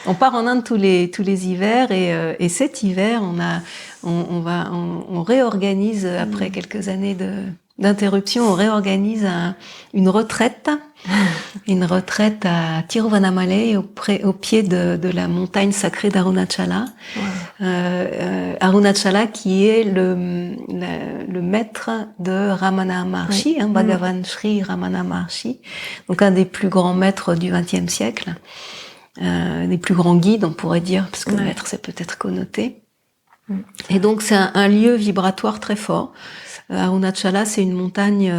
On part en Inde tous les hivers et cet hiver, on réorganise après quelques années d'interruption, on réorganise une retraite à Tiruvannamalai au pied de la montagne sacrée d'Arunachala. Wow. Arunachala qui est le maître de Ramana Maharshi, Bhagavan Sri Ramana Maharshi, donc un des plus grands maîtres du XXe siècle, des plus grands guides on pourrait dire, parce que maître c'est peut-être connoté. Et donc c'est un lieu vibratoire très fort. Arunachala, c'est une montagne,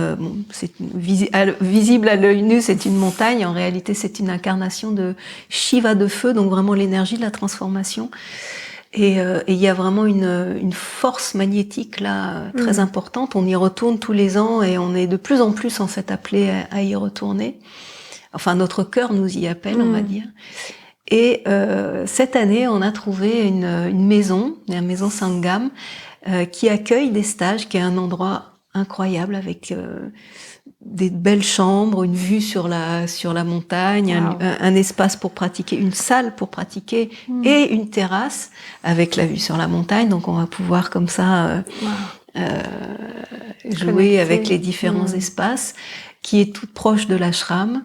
visible à l'œil nu, c'est une montagne. En réalité, c'est une incarnation de Shiva de feu, donc vraiment l'énergie de la transformation. Et il y a vraiment une force magnétique là très importante. On y retourne tous les ans et on est de plus en plus en fait appelé à y retourner. Enfin, notre cœur nous y appelle, on va dire. Et cette année, on a trouvé une maison Sangam, qui accueille des stages, qui est un endroit incroyable avec des belles chambres, une vue sur la montagne, un espace pour pratiquer, une salle pour pratiquer et une terrasse avec la vue sur la montagne. Donc on va pouvoir comme ça jouer avec les différents espaces, qui est toute proche de l'ashram.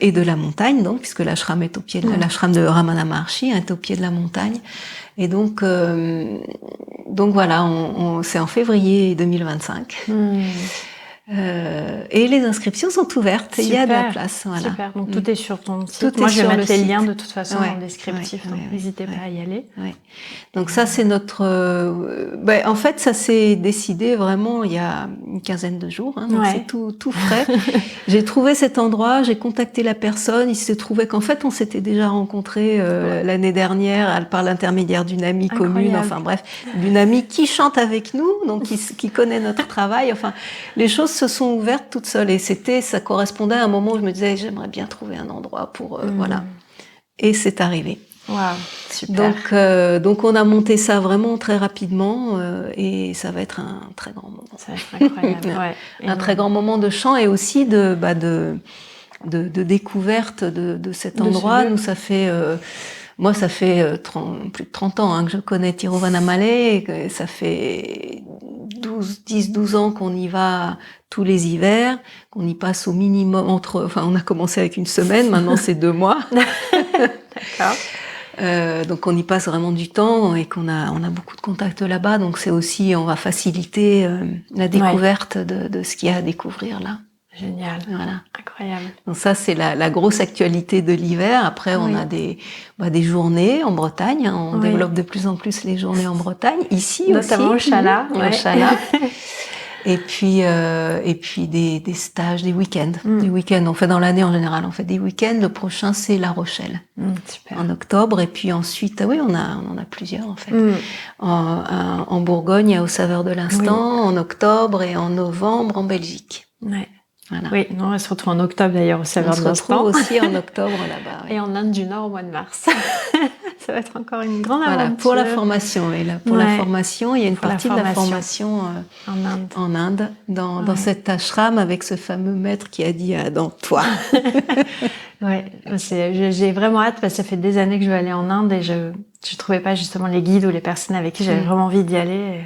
Et de la montagne, donc, puisque l'ashram est au pied de l'ashram de Ramana Maharshi est au pied de la montagne. Et donc voilà, c'est en février 2025. Et les inscriptions sont ouvertes. Super, il y a de la place. Voilà. Super. Donc tout est sur ton site. Moi, je vais mettre les liens de toute façon dans le descriptif. Donc n'hésitez pas à y aller. Ouais. Donc ça, c'est notre. En fait, ça s'est décidé vraiment il y a une quinzaine de jours. Donc c'est tout frais. J'ai trouvé cet endroit, j'ai contacté la personne. Il s'est trouvé qu'en fait, on s'était déjà rencontrés l'année dernière par l'intermédiaire d'une amie commune. Enfin bref, d'une amie qui chante avec nous, donc qui connaît notre travail. Enfin, les choses se sont ouvertes toutes seules et ça correspondait à un moment où je me disais j'aimerais bien trouver un endroit pour voilà, et c'est arrivé. Waouh, super. Donc on a monté ça vraiment très rapidement et ça va être un très grand moment. Ça va être incroyable. Un très grand moment de chant et aussi de découverte de cet endroit. Nous ça fait moi, ça fait plus de 30 ans que je connais Tiruvannamalai, et ça fait 10-12 ans qu'on y va tous les hivers, qu'on y passe au minimum on a commencé avec une semaine, maintenant c'est 2 mois. D'accord. Donc on y passe vraiment du temps et on a beaucoup de contacts là-bas, donc c'est aussi, on va faciliter la découverte de ce qu'il y a à découvrir là. Génial. Voilà. Incroyable. Donc ça, c'est la grosse actualité de l'hiver. Après, on a des journées en Bretagne. On développe de plus en plus les journées en Bretagne. Ici notamment aussi. Notamment au Chala. Et puis des stages, des week-ends. Des week-ends. On fait dans l'année en général. On fait des week-ends. Le prochain, c'est La Rochelle. Super. En octobre. Et puis ensuite, on en a plusieurs, en fait. En Bourgogne, il y a Aux Saveurs de l'Instant. En octobre et en novembre, en Belgique. Ouais. Voilà. Oui, non, on se retrouve en octobre d'ailleurs au Saveurs de l'Instant. On se retrouve aussi en octobre là-bas. Et en Inde du Nord au mois de mars. Ça va être encore une grande aventure. Voilà, pour la formation. Et là, pour la formation, il y a une partie de la formation en Inde, dans cet ashram avec ce fameux maître qui a dit à Adam, toi. Ouais, j'ai vraiment hâte parce que ça fait des années que je veux aller en Inde et je trouvais pas justement les guides ou les personnes avec qui j'avais vraiment envie d'y aller. Et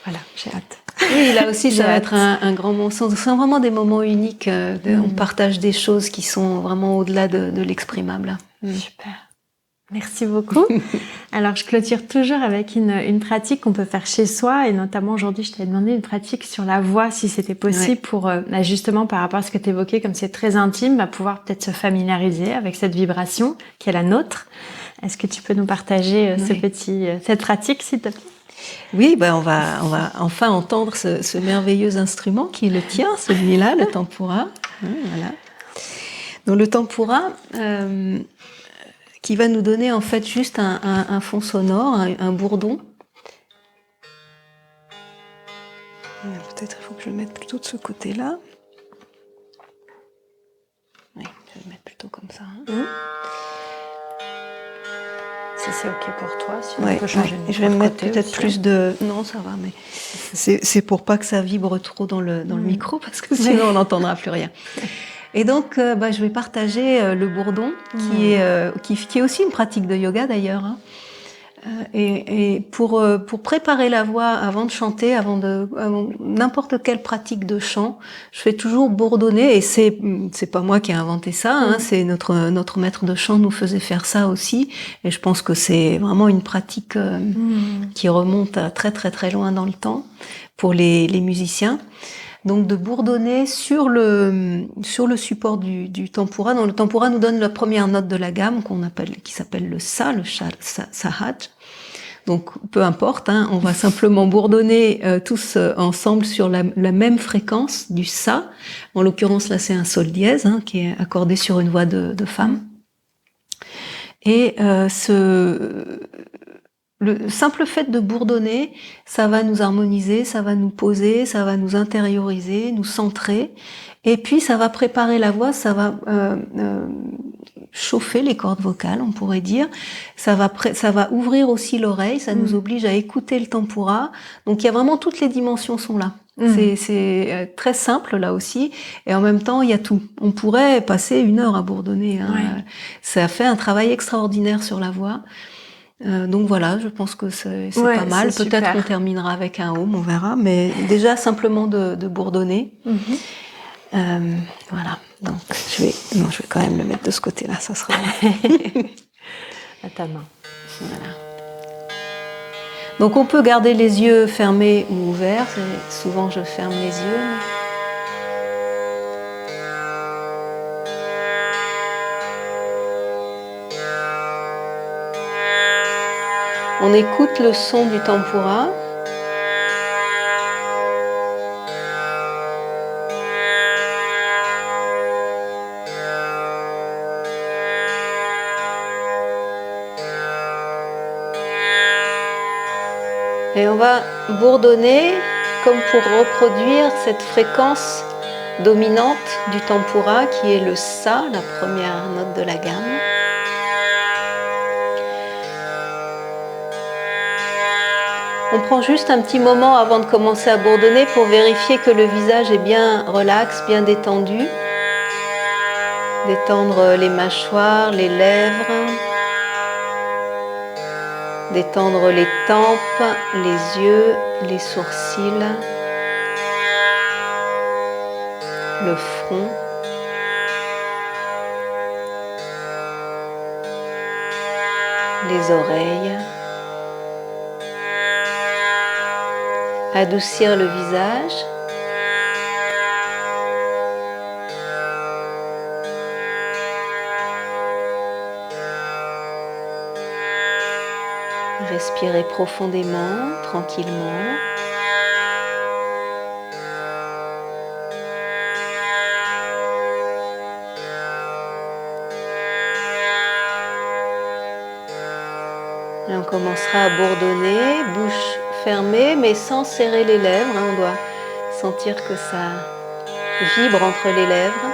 voilà, j'ai hâte. Oui, là aussi, ça va être un grand moment. Ce sont vraiment des moments uniques. On partage des choses qui sont vraiment au-delà de l'exprimable. Super. Merci beaucoup. Alors, je clôture toujours avec une pratique qu'on peut faire chez soi. Et notamment, aujourd'hui, je t'avais demandé une pratique sur la voix, si c'était possible, pour justement, par rapport à ce que tu évoquais, comme c'est très intime, pouvoir peut-être se familiariser avec cette vibration qui est la nôtre. Est-ce que tu peux nous partager cette pratique, s'il te plaît ? Oui, on va enfin entendre ce merveilleux instrument qui est le tien, celui-là, le tempura. Voilà. Donc le tempura, qui va nous donner en fait juste un fond sonore, un bourdon. Peut-être il faut que je le mette plutôt de ce côté-là. Oui, je vais le mettre plutôt comme ça. Si c'est ok pour toi, sinon on peut changer. Je vais me mettre peut-être plus de. Non, ça va, mais c'est pour pas que ça vibre trop dans le micro parce que sinon on n'entendra plus rien. Et donc, je vais partager le bourdon, qui est aussi une pratique de yoga d'ailleurs. Hein. Et pour préparer la voix avant de chanter, avant n'importe quelle pratique de chant, je fais toujours bourdonner. Et c'est pas moi qui ai inventé ça, hein, c'est notre maître de chant nous faisait faire ça aussi. Et je pense que c'est vraiment une pratique qui remonte à très très très loin dans le temps pour les musiciens. Donc de bourdonner sur le support du tempura. Donc le tempura nous donne la première note de la gamme qui s'appelle le sa, sahaj. Donc peu importe, hein, on va simplement bourdonner tous ensemble sur la même fréquence du sa. En l'occurrence là c'est un sol dièse, hein, qui est accordé sur une voix de femme. Et le simple fait de bourdonner, ça va nous harmoniser, ça va nous poser, ça va nous intérioriser, nous centrer. Et puis ça va préparer la voix, ça va chauffer les cordes vocales, on pourrait dire. Ça va ouvrir aussi l'oreille, ça nous oblige à écouter le tempura. Donc il y a vraiment toutes les dimensions sont là. C'est très simple là aussi, et en même temps il y a tout. On pourrait passer 1 heure à bourdonner. Hein. Ouais. Ça fait un travail extraordinaire sur la voix. Donc voilà, je pense que c'est pas mal. Peut-être qu'on terminera avec un home, on verra. Mais déjà simplement de bourdonner. Voilà. Donc je vais quand même le mettre de ce côté-là. Ça sera à ta main. Voilà. Donc on peut garder les yeux fermés ou ouverts. Souvent je ferme les yeux. On écoute le son du tempura. Et on va bourdonner comme pour reproduire cette fréquence dominante du tempura qui est le sa, la première note de la gamme. On prend juste un petit moment avant de commencer à bourdonner pour vérifier que le visage est bien relax, bien détendu. Détendre les mâchoires, les lèvres. Détendre les tempes, les yeux, les sourcils. Le front. Les oreilles. Adoucir le visage. Respirez profondément, tranquillement. Et on commencera à bourdonner, bouche fermée, mais sans serrer les lèvres. On doit sentir que ça vibre entre les lèvres.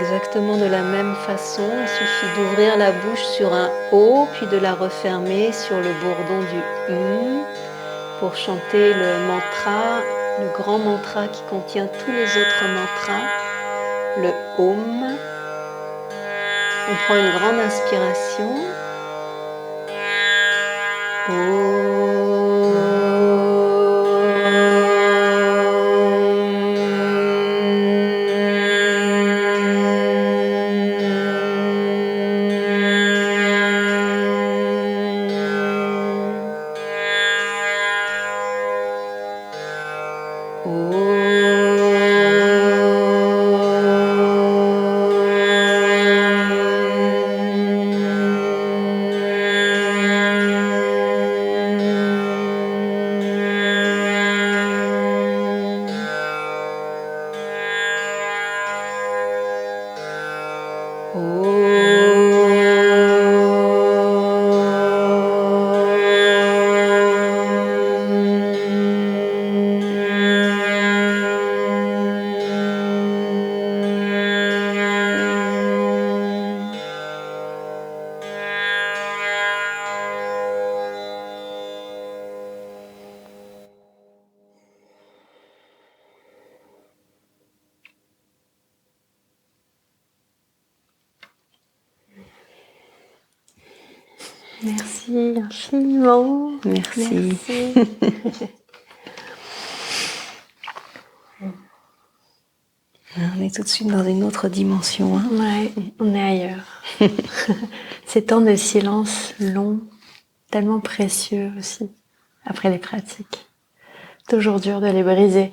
Exactement de la même façon, il suffit d'ouvrir la bouche sur un O, puis de la refermer sur le bourdon du pour chanter le mantra, le grand mantra qui contient tous les autres mantras. le Om. On prend une grande inspiration. Merci infiniment. Merci. On est tout de suite dans une autre dimension. Hein. Ouais, on est ailleurs. Ces temps de silence longs, tellement précieux aussi, après les pratiques. Toujours dur de les briser.